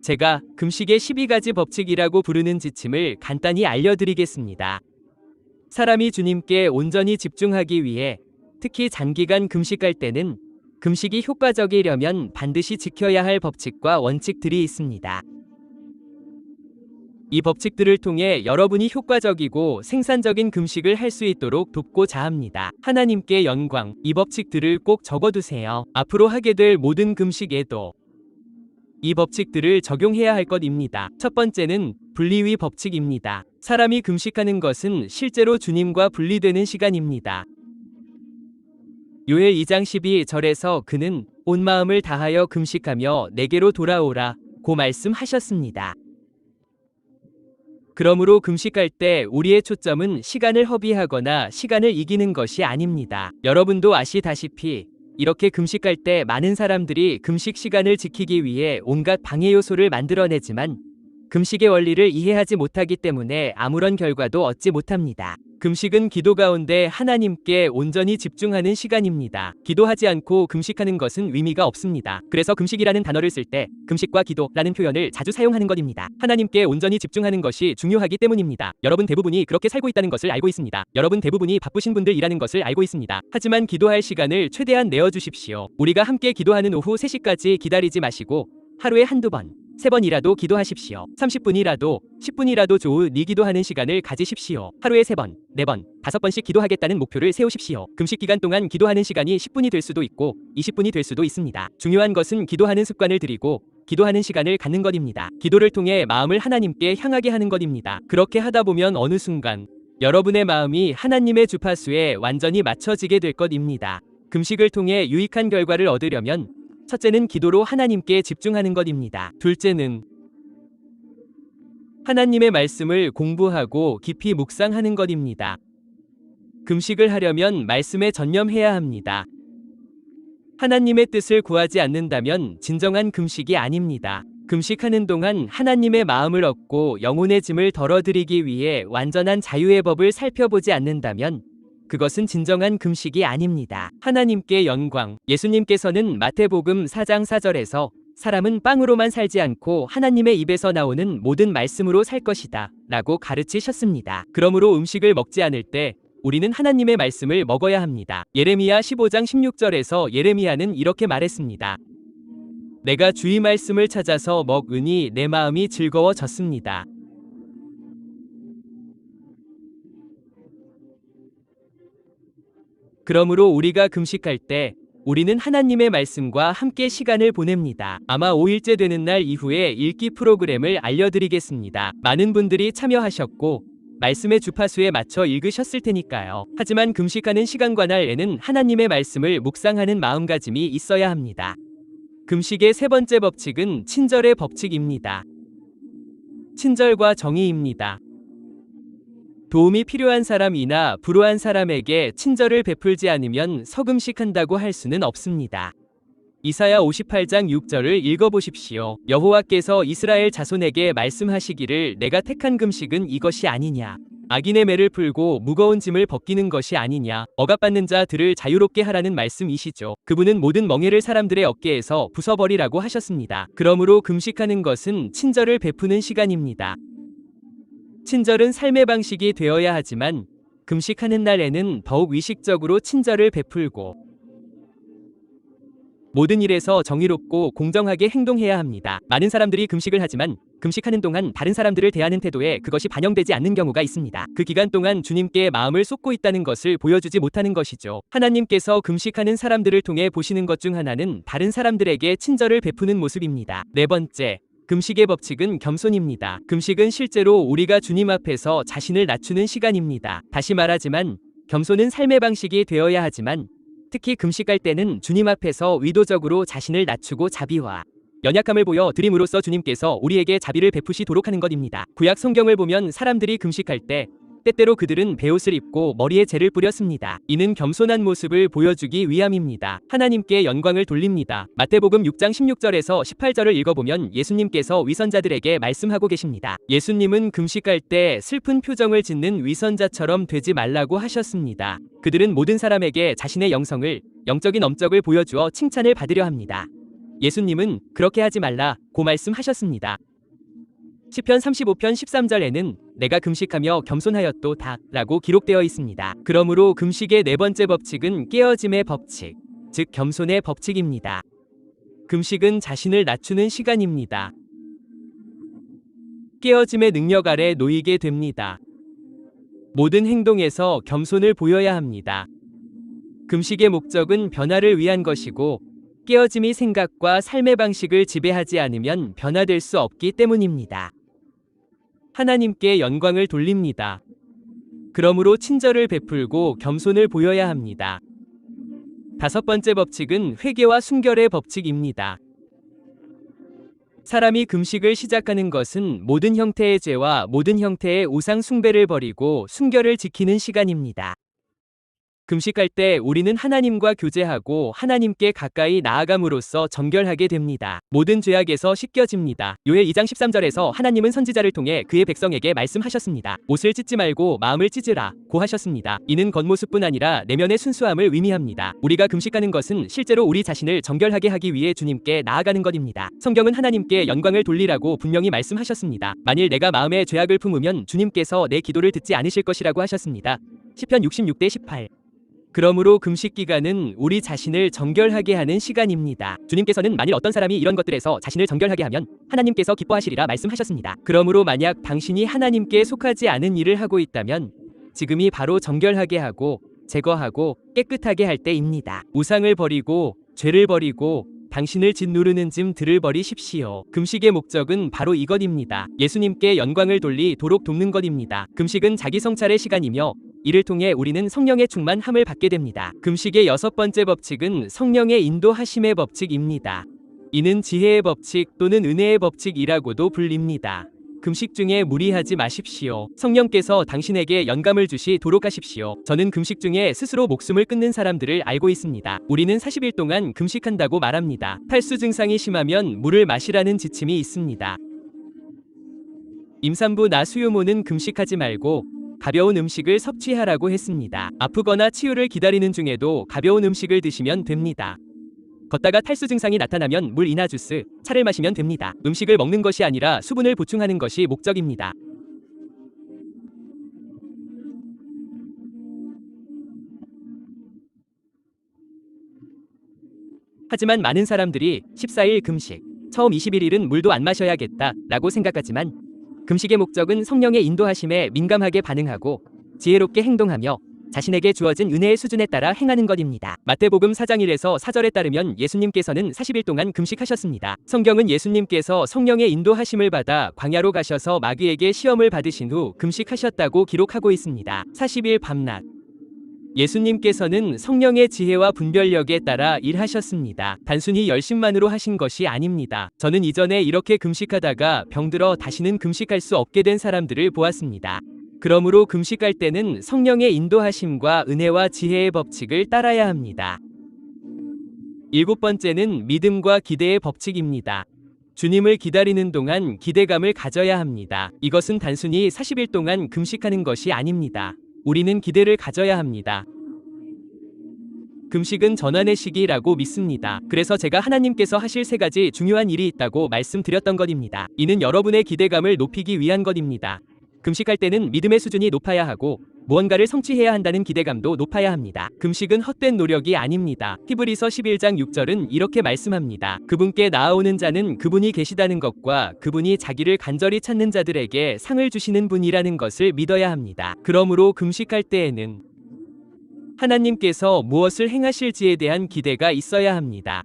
제가 금식의 12가지 법칙이라고 부르는 지침을 간단히 알려드리겠습니다. 사람이 주님께 온전히 집중하기 위해 특히 장기간 금식할 때는 금식이 효과적이려면 반드시 지켜야 할 법칙과 원칙들이 있습니다. 이 법칙들을 통해 여러분이 효과적이고 생산적인 금식을 할 수 있도록 돕고자 합니다. 하나님께 영광, 이 법칙들을 꼭 적어두세요. 앞으로 하게 될 모든 금식에도 이 법칙들을 적용해야 할 것입니다. 첫 번째는 분리의 법칙입니다. 사람이 금식하는 것은 실제로 주님과 분리되는 시간입니다. 요엘 2장 12절에서 그는 온 마음을 다하여 금식하며 내게로 돌아오라 고 말씀하셨습니다. 그러므로 금식할 때 우리의 초점은 시간을 허비하거나 시간을 이기는 것이 아닙니다. 여러분도 아시다시피 이렇게 금식할 때 많은 사람들이 금식 시간을 지키기 위해 온갖 방해 요소를 만들어내지만 금식의 원리를 이해하지 못하기 때문에 아무런 결과도 얻지 못합니다. 금식은 기도 가운데 하나님께 온전히 집중하는 시간입니다. 기도하지 않고 금식하는 것은 의미가 없습니다. 그래서 금식이라는 단어를 쓸 때 금식과 기도라는 표현을 자주 사용하는 것입니다. 하나님께 온전히 집중하는 것이 중요하기 때문입니다. 여러분 대부분이 그렇게 살고 있다는 것을 알고 있습니다. 여러분 대부분이 바쁘신 분들이라는 것을 알고 있습니다. 하지만 기도할 시간을 최대한 내어주십시오. 우리가 함께 기도하는 오후 3시까지 기다리지 마시고 하루에 한두 번, 3번이라도 기도하십시오. 30분이라도 10분이라도 좋은 기도하는 시간을 가지십시오. 하루에 3번, 4번, 5번씩 기도하겠다는 목표를 세우십시오. 금식 기간 동안 기도하는 시간이 10분이 될 수도 있고 20분이 될 수도 있습니다. 중요한 것은 기도하는 습관을 들이고 기도하는 시간을 갖는 것입니다. 기도를 통해 마음을 하나님께 향하게 하는 것입니다. 그렇게 하다 보면 어느 순간 여러분의 마음이 하나님의 주파수에 완전히 맞춰지게 될 것입니다. 금식을 통해 유익한 결과를 얻으려면 첫째는 기도로 하나님께 집중하는 것입니다. 둘째는 하나님의 말씀을 공부하고 깊이 묵상하는 것입니다. 금식을 하려면 말씀에 전념해야 합니다. 하나님의 뜻을 구하지 않는다면 진정한 금식이 아닙니다. 금식하는 동안 하나님의 마음을 얻고 영혼의 짐을 덜어드리기 위해 완전한 자유의 법을 살펴보지 않는다면 그것은 진정한 금식이 아닙니다. 하나님께 영광. 예수님께서는 마태복음 4장 4절에서 사람은 빵으로만 살지 않고 하나님의 입에서 나오는 모든 말씀으로 살 것이다 라고 가르치셨습니다. 그러므로 음식을 먹지 않을 때 우리는 하나님의 말씀을 먹어야 합니다. 예레미야 15장 16절에서 예레미야는 이렇게 말했습니다. 내가 주의 말씀을 찾아서 먹으니 내 마음이 즐거워졌습니다. 그러므로 우리가 금식할 때 우리는 하나님의 말씀과 함께 시간을 보냅니다. 아마 5일째 되는 날 이후에 읽기 프로그램을 알려드리겠습니다. 많은 분들이 참여하셨고 말씀의 주파수에 맞춰 읽으셨을 테니까요. 하지만 금식하는 시간과 날에는 하나님의 말씀을 묵상하는 마음가짐이 있어야 합니다. 금식의 세 번째 법칙은 친절의 법칙입니다. 친절과 정의입니다. 도움이 필요한 사람이나 불우한 사람에게 친절을 베풀지 않으면 서금식한다고 할 수는 없습니다. 이사야 58장 6절을 읽어보십시오. 여호와께서 이스라엘 자손에게 말씀하시기를 내가 택한 금식은 이것이 아니냐. 악인의 매를 풀고 무거운 짐을 벗기는 것이 아니냐. 억압받는 자들을 자유롭게 하라는 말씀이시죠. 그분은 모든 멍에를 사람들의 어깨에서 부숴버리라고 하셨습니다. 그러므로 금식하는 것은 친절을 베푸는 시간입니다. 친절은 삶의 방식이 되어야 하지만 금식하는 날에는 더욱 의식적으로 친절을 베풀고 모든 일에서 정의롭고 공정하게 행동해야 합니다. 많은 사람들이 금식을 하지만 금식하는 동안 다른 사람들을 대하는 태도에 그것이 반영되지 않는 경우가 있습니다. 그 기간 동안 주님께 마음을 쏟고 있다는 것을 보여주지 못하는 것이죠. 하나님께서 금식하는 사람들을 통해 보시는 것 중 하나는 다른 사람들에게 친절을 베푸는 모습입니다. 네 번째, 금식의 법칙은 겸손입니다. 금식은 실제로 우리가 주님 앞에서 자신을 낮추는 시간입니다. 다시 말하지만 겸손은 삶의 방식이 되어야 하지만 특히 금식할 때는 주님 앞에서 의도적으로 자신을 낮추고 자비와 연약함을 보여 드림으로써 주님께서 우리에게 자비를 베푸시도록 하는 것입니다. 구약 성경을 보면 사람들이 금식할 때 때때로 그들은 베옷을 입고 머리에 재를 뿌렸습니다. 이는 겸손한 모습을 보여주기 위함입니다. 하나님께 영광을 돌립니다. 마태복음 6장 16절에서 18절을 읽어보면 예수님께서 위선자들에게 말씀하고 계십니다. 예수님은 금식할 때 슬픈 표정을 짓는 위선자처럼 되지 말라고 하셨습니다. 그들은 모든 사람에게 자신의 영성을, 영적인 업적을 보여주어 칭찬을 받으려 합니다. 예수님은 그렇게 하지 말라고 말씀하셨습니다. 시편 35편 13절에는 내가 금식하며 겸손하였도다 라고 기록되어 있습니다. 그러므로 금식의 네 번째 법칙은 깨어짐의 법칙, 즉 겸손의 법칙입니다. 금식은 자신을 낮추는 시간입니다. 깨어짐의 능력 아래 놓이게 됩니다. 모든 행동에서 겸손을 보여야 합니다. 금식의 목적은 변화를 위한 것이고 깨어짐이 생각과 삶의 방식을 지배하지 않으면 변화될 수 없기 때문입니다. 하나님께 영광을 돌립니다. 그러므로 친절을 베풀고 겸손을 보여야 합니다. 다섯 번째 법칙은 회개와 순결의 법칙입니다. 사람이 금식을 시작하는 것은 모든 형태의 죄와 모든 형태의 우상 숭배를 버리고 순결을 지키는 시간입니다. 금식할 때 우리는 하나님과 교제하고 하나님께 가까이 나아감으로써 정결하게 됩니다. 모든 죄악에서 씻겨집니다. 요엘 2장 13절에서 하나님은 선지자를 통해 그의 백성에게 말씀하셨습니다. 옷을 찢지 말고 마음을 찢으라 고 하셨습니다. 이는 겉모습뿐 아니라 내면의 순수함을 의미합니다. 우리가 금식하는 것은 실제로 우리 자신을 정결하게 하기 위해 주님께 나아가는 것입니다. 성경은 하나님께 영광을 돌리라고 분명히 말씀하셨습니다. 만일 내가 마음에 죄악을 품으면 주님께서 내 기도를 듣지 않으실 것이라고 하셨습니다. 시편 66대 18. 그러므로 금식 기간은 우리 자신을 정결하게 하는 시간입니다. 주님께서는 만일 어떤 사람이 이런 것들에서 자신을 정결하게 하면 하나님께서 기뻐하시리라 말씀하셨습니다. 그러므로 만약 당신이 하나님께 속하지 않은 일을 하고 있다면 지금이 바로 정결하게 하고 제거하고 깨끗하게 할 때입니다. 우상을 버리고 죄를 버리고 당신을 짓누르는 짐들을 버리십시오. 금식의 목적은 바로 이것입니다. 예수님께 영광을 돌리도록 돕는 것입니다. 금식은 자기 성찰의 시간이며 이를 통해 우리는 성령의 충만함을 받게 됩니다. 금식의 여섯 번째 법칙은 성령의 인도하심의 법칙입니다. 이는 지혜의 법칙 또는 은혜의 법칙이라고도 불립니다. 금식 중에 무리하지 마십시오. 성령께서 당신에게 영감을 주시도록 하십시오. 저는 금식 중에 스스로 목숨을 끊는 사람들을 알고 있습니다. 우리는 40일 동안 금식한다고 말합니다. 탈수 증상이 심하면 물을 마시라는 지침이 있습니다. 임산부 나수유모는 금식하지 말고 가벼운 음식을 섭취하라고 했습니다. 아프거나 치유를 기다리는 중에도 가벼운 음식을 드시면 됩니다. 걷다가 탈수 증상이 나타나면 물이나 주스, 차를 마시면 됩니다. 음식을 먹는 것이 아니라 수분을 보충하는 것이 목적입니다. 하지만 많은 사람들이 14일 금식, 처음 21일은 물도 안 마셔야겠다 라고 생각하지만 금식의 목적은 성령의 인도하심에 민감하게 반응하고 지혜롭게 행동하며 자신에게 주어진 은혜의 수준에 따라 행하는 것입니다. 마태복음 4장 1에서 4절에 따르면 예수님께서는 40일 동안 금식하셨습니다. 성경은 예수님께서 성령의 인도하심을 받아 광야로 가셔서 마귀에게 시험을 받으신 후 금식하셨다고 기록하고 있습니다. 40일 밤낮. 예수님께서는 성령의 지혜와 분별력에 따라 일하셨습니다. 단순히 열심만으로 하신 것이 아닙니다. 저는 이전에 이렇게 금식하다가 병들어 다시는 금식할 수 없게 된 사람들을 보았습니다. 그러므로 금식할 때는 성령의 인도하심과 은혜와 지혜의 법칙을 따라야 합니다. 일곱 번째는 믿음과 기대의 법칙입니다. 주님을 기다리는 동안 기대감을 가져야 합니다. 이것은 단순히 40일 동안 금식하는 것이 아닙니다. 우리는 기대를 가져야 합니다. 금식은 전환의 시기라고 믿습니다. 그래서 제가 하나님께서 하실 세 가지 중요한 일이 있다고 말씀드렸던 것입니다. 이는 여러분의 기대감을 높이기 위한 것입니다. 금식할 때는 믿음의 수준이 높아야 하고 무언가를 성취해야 한다는 기대감도 높아야 합니다. 금식은 헛된 노력이 아닙니다. 히브리서 11장 6절은 이렇게 말씀합니다. 그분께 나아오는 자는 그분이 계시다는 것과 그분이 자기를 간절히 찾는 자들에게 상을 주시는 분이라는 것을 믿어야 합니다. 그러므로 금식할 때에는 하나님께서 무엇을 행하실지에 대한 기대가 있어야 합니다.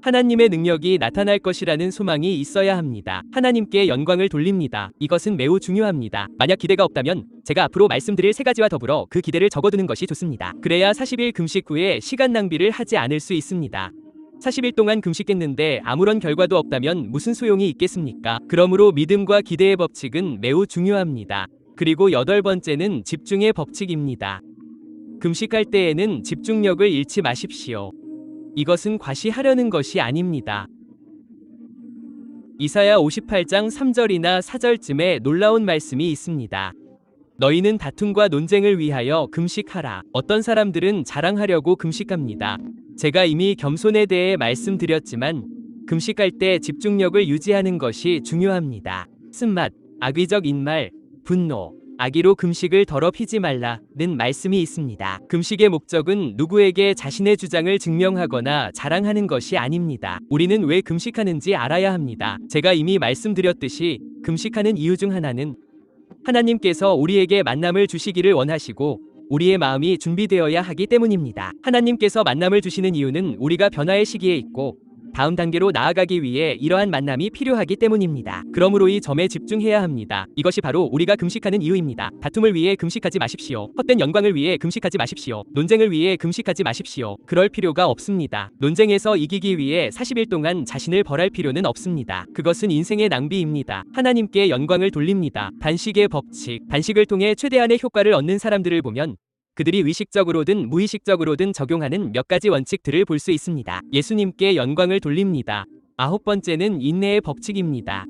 하나님의 능력이 나타날 것이라는 소망이 있어야 합니다. 하나님께 영광을 돌립니다. 이것은 매우 중요합니다. 만약 기대가 없다면 제가 앞으로 말씀드릴 세 가지와 더불어 그 기대를 적어두는 것이 좋습니다. 그래야 40일 금식 후에 시간 낭비를 하지 않을 수 있습니다. 40일 동안 금식했는데 아무런 결과도 없다면 무슨 소용이 있겠습니까? 그러므로 믿음과 기대의 법칙은 매우 중요합니다. 그리고 여덟 번째는 집중의 법칙입니다. 금식할 때에는 집중력을 잃지 마십시오. 이것은 과시하려는 것이 아닙니다. 이사야 58장 3절이나 4절쯤에 놀라운 말씀이 있습니다. 너희는 다툼과 논쟁을 위하여 금식하라. 어떤 사람들은 자랑하려고 금식합니다. 제가 이미 겸손에 대해 말씀드렸지만 금식할 때 집중력을 유지하는 것이 중요합니다. 쓴맛, 악의적 인말, 분노, 악의로 금식을 더럽히지 말라는 말씀이 있습니다. 금식의 목적은 누구에게 자신의 주장을 증명하거나 자랑하는 것이 아닙니다. 우리는 왜 금식하는지 알아야 합니다. 제가 이미 말씀드렸듯이 금식하는 이유 중 하나는 하나님께서 우리에게 만남을 주시기를 원하시고 우리의 마음이 준비되어야 하기 때문입니다. 하나님께서 만남을 주시는 이유는 우리가 변화의 시기에 있고 다음 단계로 나아가기 위해 이러한 만남이 필요하기 때문입니다. 그러므로 이 점에 집중해야 합니다. 이것이 바로 우리가 금식하는 이유입니다. 다툼을 위해 금식하지 마십시오. 헛된 영광을 위해 금식하지 마십시오. 논쟁을 위해 금식하지 마십시오. 그럴 필요가 없습니다. 논쟁에서 이기기 위해 40일 동안 자신을 벌할 필요는 없습니다. 그것은 인생의 낭비입니다. 하나님께 영광을 돌립니다. 단식의 법칙, 단식을 통해 최대한의 효과를 얻는 사람들을 보면 그들이 의식적으로든 무의식적으로든 적용하는 몇 가지 원칙들을 볼 수 있습니다. 예수님께 영광을 돌립니다. 9번째는 인내의 법칙입니다.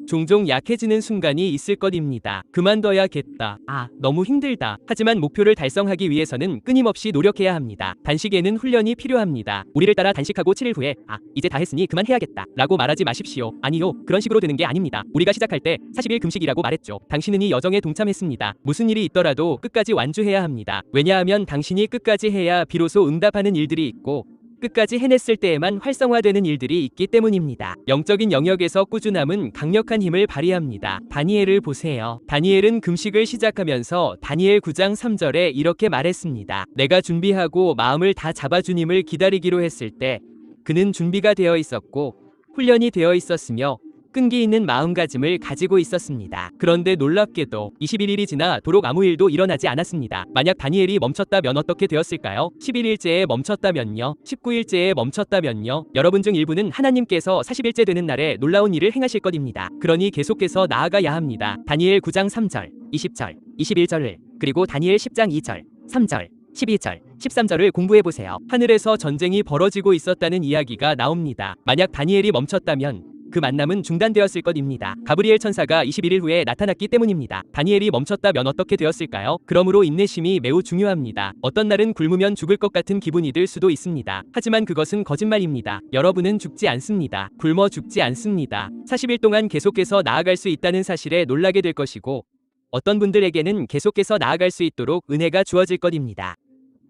종종 약해지는 순간이 있을 것입니다. 그만둬야겠다. 너무 힘들다. 하지만 목표를 달성하기 위해서는 끊임없이 노력해야 합니다. 단식에는 훈련이 필요합니다. 우리를 따라 단식하고 7일 후에 이제 다 했으니 그만해야겠다 라고 말하지 마십시오. 아니요, 그런 식으로 되는 게 아닙니다. 우리가 시작할 때 40일 금식이라고 말했죠. 당신은 이 여정에 동참했습니다. 무슨 일이 있더라도 끝까지 완주해야 합니다. 왜냐하면 당신이 끝까지 해야 비로소 응답하는 일들이 있고 끝까지 해냈을 때에만 활성화되는 일들이 있기 때문입니다. 영적인 영역에서 꾸준함은 강력한 힘을 발휘합니다. 다니엘을 보세요. 다니엘은 금식을 시작하면서 다니엘 9장 3절에 이렇게 말했습니다. 내가 준비하고 마음을 다 잡아 주님을 기다리기로 했을 때 그는 준비가 되어 있었고 훈련이 되어 있었으며 끈기 있는 마음가짐을 가지고 있었습니다. 그런데 놀랍게도 21일이 지나 도록 아무 일도 일어나지 않았습니다. 만약 다니엘이 멈췄다면 어떻게 되었을까요? 11일째에 멈췄다면요? 19일째에 멈췄다면요? 여러분 중 일부는 하나님께서 40일째 되는 날에 놀라운 일을 행하실 것입니다. 그러니 계속해서 나아가야 합니다. 다니엘 9장 3절, 20절, 21절을 그리고 다니엘 10장 2절, 3절, 12절, 13절을 공부해보세요. 하늘에서 전쟁이 벌어지고 있었다는 이야기가 나옵니다. 만약 다니엘이 멈췄다면 그 만남은 중단되었을 것입니다. 가브리엘 천사가 21일 후에 나타났기 때문입니다. 다니엘이 멈췄다면 어떻게 되었을까요? 그러므로 인내심이 매우 중요합니다. 어떤 날은 굶으면 죽을 것 같은 기분이 들 수도 있습니다. 하지만 그것은 거짓말입니다. 여러분은 죽지 않습니다. 굶어 죽지 않습니다. 40일 동안 계속해서 나아갈 수 있다는 사실에 놀라게 될 것이고 어떤 분들에게는 계속해서 나아갈 수 있도록 은혜가 주어질 것입니다.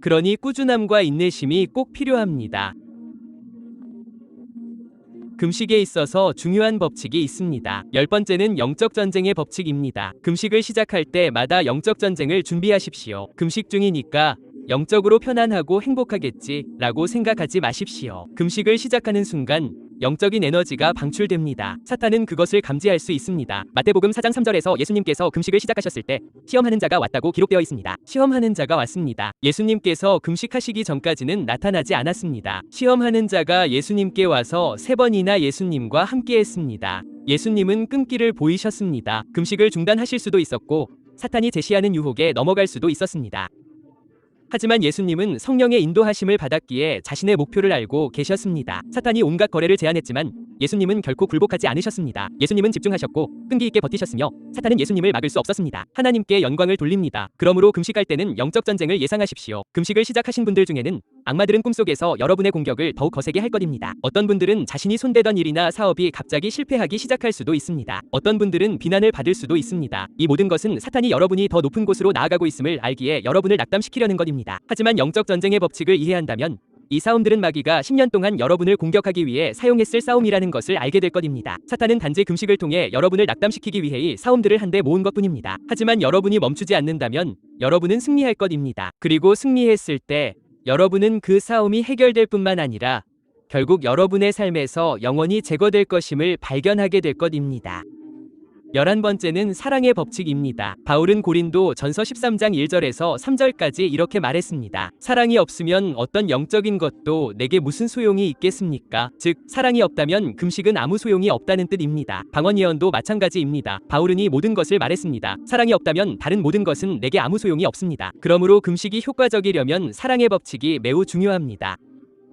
그러니 꾸준함과 인내심이 꼭 필요합니다. 금식에 있어서 중요한 법칙이 있습니다. 10번째는 영적 전쟁의 법칙입니다. 금식을 시작할 때마다 영적 전쟁을 준비하십시오. 금식 중이니까 영적으로 편안하고 행복하겠지 라고 생각하지 마십시오. 금식을 시작하는 순간 영적인 에너지가 방출됩니다. 사탄은 그것을 감지할 수 있습니다. 마태복음 4장 3절에서 예수님께서 금식을 시작하셨을 때 시험하는 자가 왔다고 기록되어 있습니다. 시험하는 자가 왔습니다. 예수님께서 금식하시기 전까지는 나타나지 않았습니다. 시험하는 자가 예수님께 와서 3번이나 예수님과 함께 했습니다. 예수님은 끈기를 보이셨습니다. 금식을 중단하실 수도 있었고 사탄이 제시하는 유혹에 넘어갈 수도 있었습니다. 하지만 예수님은 성령의 인도하심을 받았기에 자신의 목표를 알고 계셨습니다. 사탄이 온갖 거래를 제안했지만 예수님은 결코 굴복하지 않으셨습니다. 예수님은 집중하셨고 끈기 있게 버티셨으며 사탄은 예수님을 막을 수 없었습니다. 하나님께 영광을 돌립니다. 그러므로 금식할 때는 영적 전쟁을 예상하십시오. 금식을 시작하신 분들 중에는 악마들은 꿈속에서 여러분의 공격을 더욱 거세게 할 것입니다. 어떤 분들은 자신이 손대던 일이나 사업이 갑자기 실패하기 시작할 수도 있습니다. 어떤 분들은 비난을 받을 수도 있습니다. 이 모든 것은 사탄이 여러분이 더 높은 곳으로 나아가고 있음을 알기에 여러분을 낙담시키려는 것입니다. 하지만 영적 전쟁의 법칙을 이해한다면 이 싸움들은 마귀가 10년 동안 여러분을 공격하기 위해 사용했을 싸움이라는 것을 알게 될 것입니다. 사탄은 단지 금식을 통해 여러분을 낙담시키기 위해 이 싸움들을 한데 모은 것뿐입니다. 하지만 여러분이 멈추지 않는다면 여러분은 승리할 것입니다. 그리고 승리했을 때 여러분은 그 싸움이 해결될 뿐만 아니라 결국 여러분의 삶에서 영원히 제거될 것임을 발견하게 될 것입니다. 11번째는 사랑의 법칙입니다. 바울은 고린도 전서 13장 1절에서 3절까지 이렇게 말했습니다. 사랑이 없으면 어떤 영적인 것도 내게 무슨 소용이 있겠습니까? 즉, 사랑이 없다면 금식은 아무 소용이 없다는 뜻입니다. 방언 예언도 마찬가지입니다. 바울은 이 모든 것을 말했습니다. 사랑이 없다면 다른 모든 것은 내게 아무 소용이 없습니다. 그러므로 금식이 효과적이려면 사랑의 법칙이 매우 중요합니다.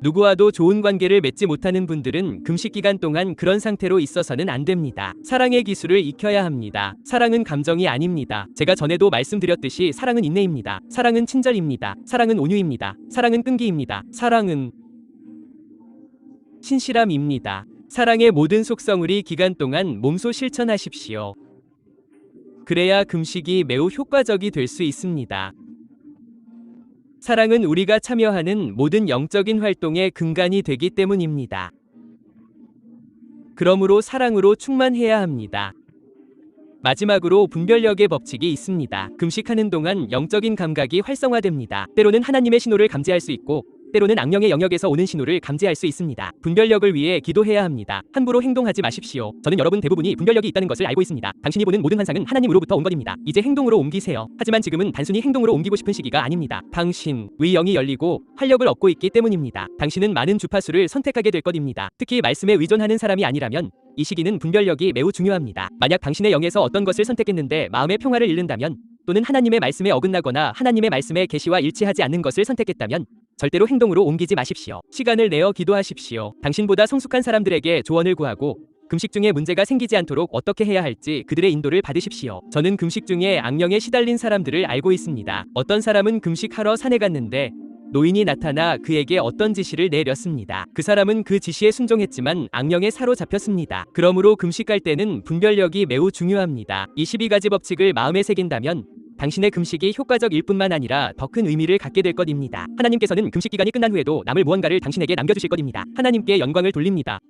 누구와도 좋은 관계를 맺지 못하는 분들은 금식 기간 동안 그런 상태로 있어서는 안 됩니다. 사랑의 기술을 익혀야 합니다. 사랑은 감정이 아닙니다. 제가 전에도 말씀드렸듯이 사랑은 인내입니다. 사랑은 친절입니다. 사랑은 온유입니다. 사랑은 끈기입니다. 사랑은 신실함입니다. 사랑의 모든 속성을 기간 동안 몸소 실천하십시오. 그래야 금식이 매우 효과적이 될 수 있습니다. 사랑은 우리가 참여하는 모든 영적인 활동의 근간이 되기 때문입니다. 그러므로 사랑으로 충만해야 합니다. 마지막으로 분별력의 법칙이 있습니다. 금식하는 동안 영적인 감각이 활성화됩니다. 때로는 하나님의 신호를 감지할 수 있고 때로는 악령의 영역에서 오는 신호를 감지할 수 있습니다. 분별력을 위해 기도해야 합니다. 함부로 행동하지 마십시오. 저는 여러분 대부분이 분별력이 있다는 것을 알고 있습니다. 당신이 보는 모든 환상은 하나님으로부터 온 것입니다. 이제 행동으로 옮기세요. 하지만 지금은 단순히 행동으로 옮기고 싶은 시기가 아닙니다. 당신의 영이 열리고 활력을 얻고 있기 때문입니다. 당신은 많은 주파수를 선택하게 될 것입니다. 특히 말씀에 의존하는 사람이 아니라면 이 시기는 분별력이 매우 중요합니다. 만약 당신의 영에서 어떤 것을 선택했는데 마음의 평화를 잃는다면, 또는 하나님의 말씀에 어긋나거나 하나님의 말씀의 계시와 일치하지 않는 것을 선택했다면 절대로 행동으로 옮기지 마십시오. 시간을 내어 기도하십시오. 당신보다 성숙한 사람들에게 조언을 구하고 금식 중에 문제가 생기지 않도록 어떻게 해야 할지 그들의 인도를 받으십시오. 저는 금식 중에 악령에 시달린 사람들을 알고 있습니다. 어떤 사람은 금식하러 산에 갔는데 노인이 나타나 그에게 어떤 지시를 내렸습니다. 그 사람은 그 지시에 순종했지만 악령에 사로잡혔습니다. 그러므로 금식할 때는 분별력이 매우 중요합니다. 이 12가지 법칙을 마음에 새긴다면 당신의 금식이 효과적일 뿐만 아니라 더 큰 의미를 갖게 될 것입니다. 하나님께서는 금식 기간이 끝난 후에도 남을 무언가를 당신에게 남겨주실 것입니다. 하나님께 영광을 돌립니다.